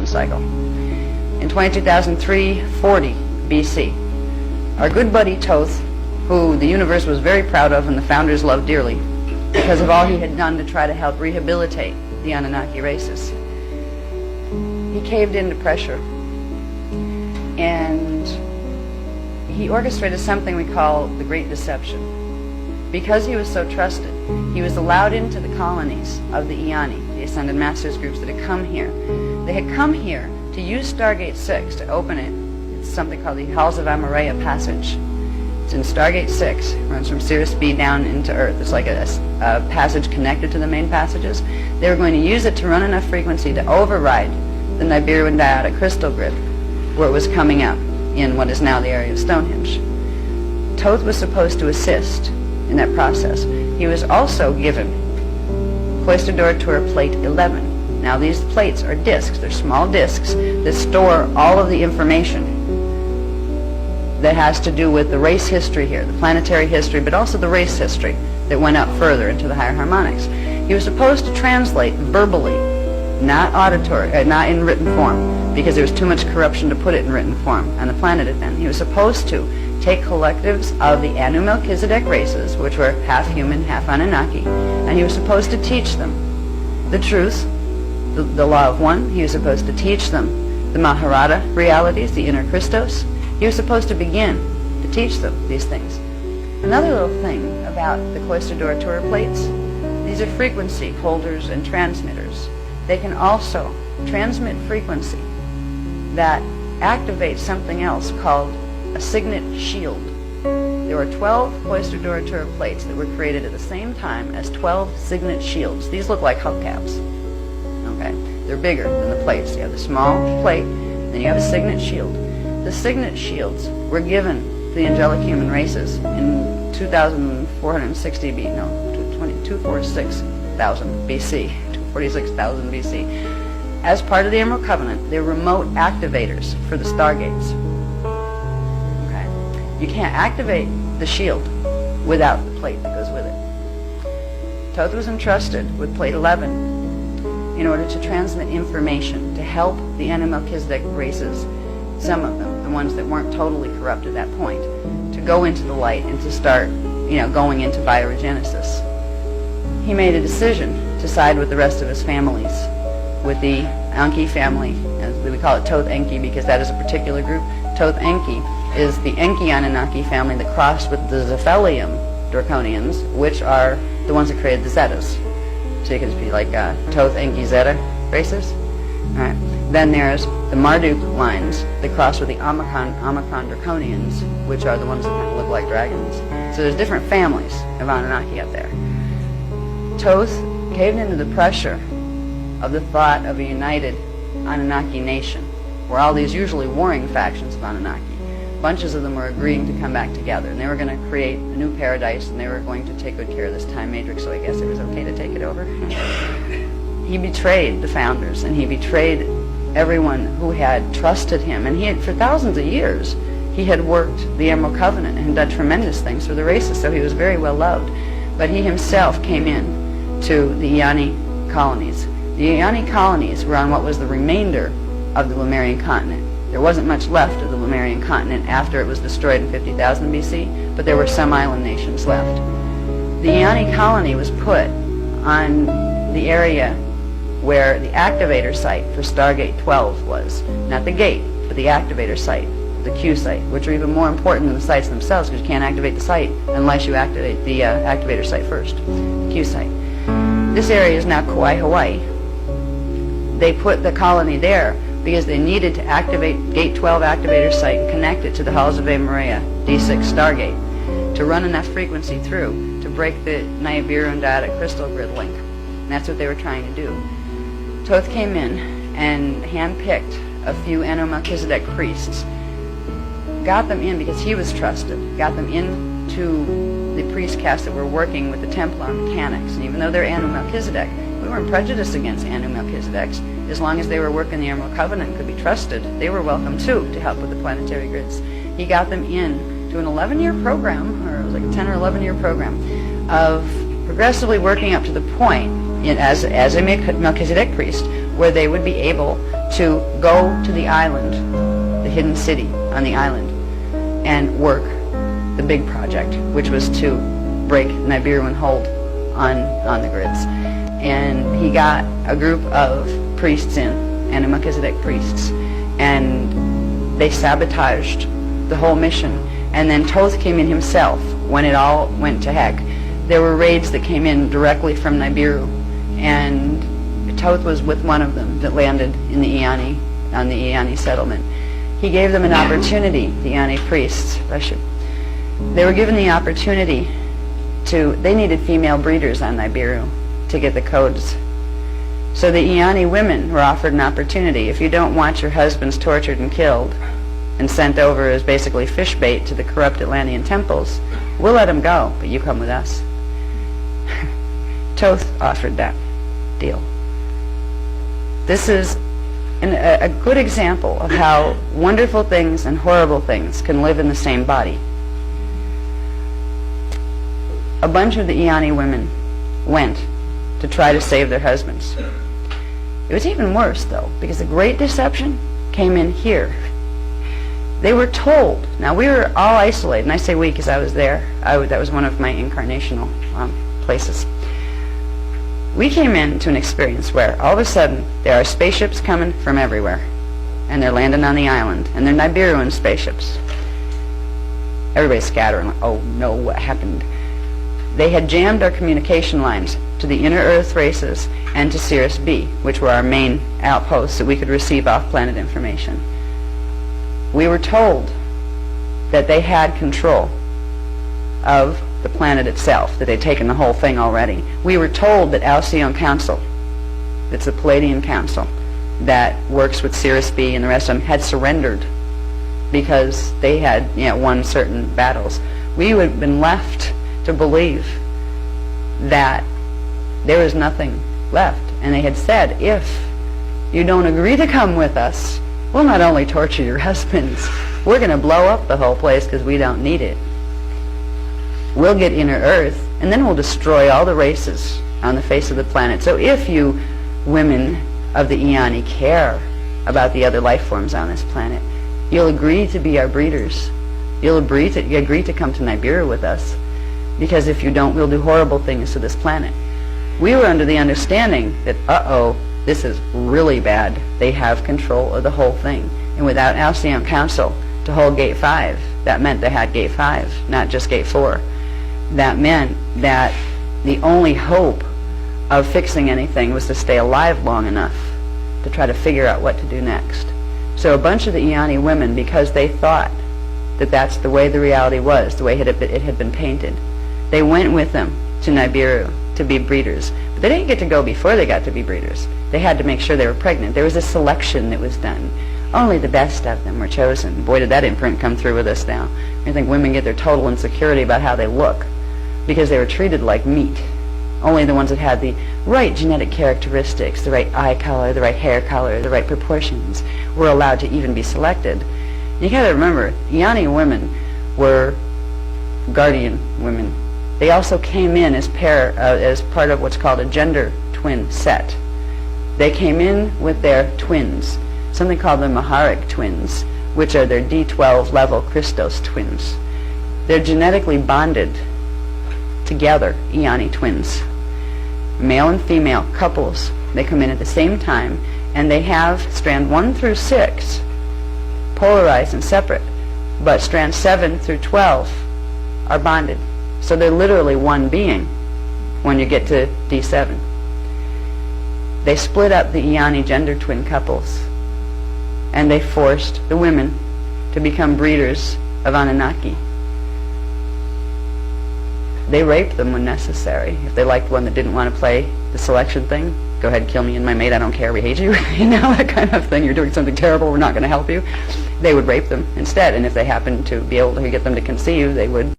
cycle. In 22,340 BC, our good buddy Thoth, who the universe was very proud of and the founders loved dearly because of all he had done to try to help rehabilitate the Anunnaki races, he caved into pressure and he orchestrated something we call the Great Deception. Because he was so trusted, he was allowed into the colonies of the Iani, the Ascended Masters groups that had come here. They had come here to use Stargate 6 to open it. It's something called the Halls of Amareya Passage. It's in Stargate 6. It runs from Sirius B down into Earth. It's like a passage connected to the main passages. They were going to use it to run enough frequency to override the Nibiru and Diodic crystal grid where it was coming up in what is now the area of Stonehenge. Thoth was supposed to assist in that process. He was also given Cloisterdor Tour Plate 11. Now these plates are discs. They're small discs that store all of the information that has to do with the race history here, the planetary history, but also the race history that went up further into the higher harmonics. He was supposed to translate verbally, not auditory, not in written form, because there was too much corruption to put it in written form on the planet then. He was supposed to take collectives of the Anu Melchizedek races, which were half human, half Anunnaki, and he was supposed to teach them the truth, the law of one. He was supposed to teach them the Maharata realities, the inner Christos. He was supposed to begin to teach them these things. Another little thing about the Cloisterdor Tour plates, these are frequency holders and transmitters. They can also transmit frequency that activates something else called a signet shield. There were 12 Cloisterdor Tour plates that were created at the same time as 12 signet shields. These look like hubcaps. Okay? They're bigger than the plates. You have the small plate, then you have a signet shield. The signet shields were given to the angelic human races in 2,460 BC, no, 246,000 BC, 246,000 BC. As part of the Emerald Covenant, they're remote activators for the Stargates. Okay? You can't activate the shield without the plate that goes with it. Thoth was entrusted with Plate 11 in order to transmit information to help the Anu Melchizedek races, some of them, the ones that weren't totally corrupt at that point, to go into the light and to start, going into bioregenesis. He made a decision to side with the rest of his families, with the Enki family, as we call it Thoth Enki because that is a particular group. Thoth Enki is the Enki Anunnaki family that crossed with the Zephelium Draconians, which are the ones that created the Zetas. So you can just be like Thoth Enki Zeta races. All right. Then there's the Marduk lines that cross with the Omicron Draconians, which are the ones that kind of look like dragons. So there's different families of Anunnaki up there. Thoth caved into the pressure of the thought of a united Anunnaki nation, where all these usually warring factions of Anunnaki, bunches of them were agreeing to come back together, and they were going to create a new paradise, and they were going to take good care of this time matrix, so I guess it was okay to take it over. He betrayed the founders, and he betrayed everyone who had trusted him, and he had, for thousands of years, he had worked the Emerald Covenant and done tremendous things for the races, so he was very well loved. But he himself came in to the Iani colonies. The Iani colonies were on what was the remainder of the Lemurian continent. There wasn't much left of the Lemurian continent after it was destroyed in 50,000 BC, but there were some island nations left. The Iani colony was put on the area where the activator site for Stargate 12 was. Not the gate, but the activator site, the Q site, which are even more important than the sites themselves because you can't activate the site unless you activate the activator site first, the Q site. This area is now Kauai, Hawaii. They put the colony there because they needed to activate Gate 12 activator site and connect it to the Halls of Amareya D6 Stargate to run enough frequency through to break the Nibiru and Diodic crystal grid link. And that's what they were trying to do. Thoth came in and handpicked a few Anu Melchizedek priests, got them in because he was trusted, got them into the priest caste that were working with the Templar mechanics. And even though they're Anu Melchizedek, we weren't prejudiced against Anu Melchizedeks. As long as they were working the Emerald Covenant and could be trusted, they were welcome too to help with the planetary grids. He got them in to an 11-year program, or it was like a 10 or 11-year program, of progressively working up to the point as a Melchizedek priest where they would be able to go to the island, the hidden city on the island, and work the big project, which was to break Nibiru and hold on the grids. And he got a group of priests in, and Melchizedek priests, and they sabotaged the whole mission. And then Thoth came in himself when it all went to heck. There were raids that came in directly from Nibiru, and Thoth was with one of them that landed in the Iani, on the Iani settlement. He gave them an opportunity, the Iani priests, they were given the opportunity they needed female breeders on Nibiru to get the codes. So the Iani women were offered an opportunity. If you don't want your husbands tortured and killed and sent over as basically fish bait to the corrupt Atlantean temples, we'll let them go, but you come with us. Thoth offered that deal. This is a good example of how wonderful things and horrible things can live in the same body. A bunch of the Iani women went to try to save their husbands. It was even worse, though, because the Great Deception came in here. They were told. Now, we were all isolated, and I say we because I was there. That was one of my incarnational places. We came into an experience where all of a sudden there are spaceships coming from everywhere, and they're landing on the island, and they're Nibiruan spaceships. Everybody's scattering, like, oh no, what happened? They had jammed our communication lines to the inner Earth races and to Sirius B, which were our main outposts that we could receive off-planet information. We were told that they had control of the planet itself, that they'd taken the whole thing already. We were told that Alcyon Council, that's the Palladian Council, that works with Sirius B and the rest of them, had surrendered because they had won certain battles. We would have been left to believe that there was nothing left. And they had said, if you don't agree to come with us, we'll not only torture your husbands, we're going to blow up the whole place because we don't need it. We'll get inner Earth, and then we'll destroy all the races on the face of the planet. So if you women of the Iani care about the other life forms on this planet, you'll agree to be our breeders. You'll agree to come to Nibiru with us, because if you don't, we'll do horrible things to this planet. We were under the understanding that, this is really bad. They have control of the whole thing. And without Alcyon Council to hold Gate 5, that meant they had Gate 5, not just Gate 4. That meant that the only hope of fixing anything was to stay alive long enough to try to figure out what to do next. So a bunch of the Iani women, because they thought that that's the way the reality was, the way it had been painted, they went with them to Nibiru to be breeders. But they didn't get to go before they got to be breeders. They had to make sure they were pregnant. There was a selection that was done. Only the best of them were chosen. Boy, did that imprint come through with us now. I think women get their total insecurity about how they look because they were treated like meat. Only the ones that had the right genetic characteristics, the right eye color, the right hair color, the right proportions, were allowed to even be selected. You got to remember, Iani women were guardian women. They also came in as part of what's called a gender twin set. They came in with their twins, something called the Maharic twins, which are their D12 level Christos twins. They're genetically bonded together, Iani twins. Male and female couples. They come in at the same time, and they have strand 1 through 6 polarized and separate, but strands 7 through 12 are bonded. So they're literally one being when you get to D7. They split up the Iani gender twin couples, and they forced the women to become breeders of Anunnaki. They raped them when necessary. If they liked one that didn't want to play the selection thing, go ahead, kill me and my mate, I don't care, we hate you, that kind of thing. You're doing something terrible, we're not going to help you. They would rape them instead, and if they happened to be able to get them to conceive, they would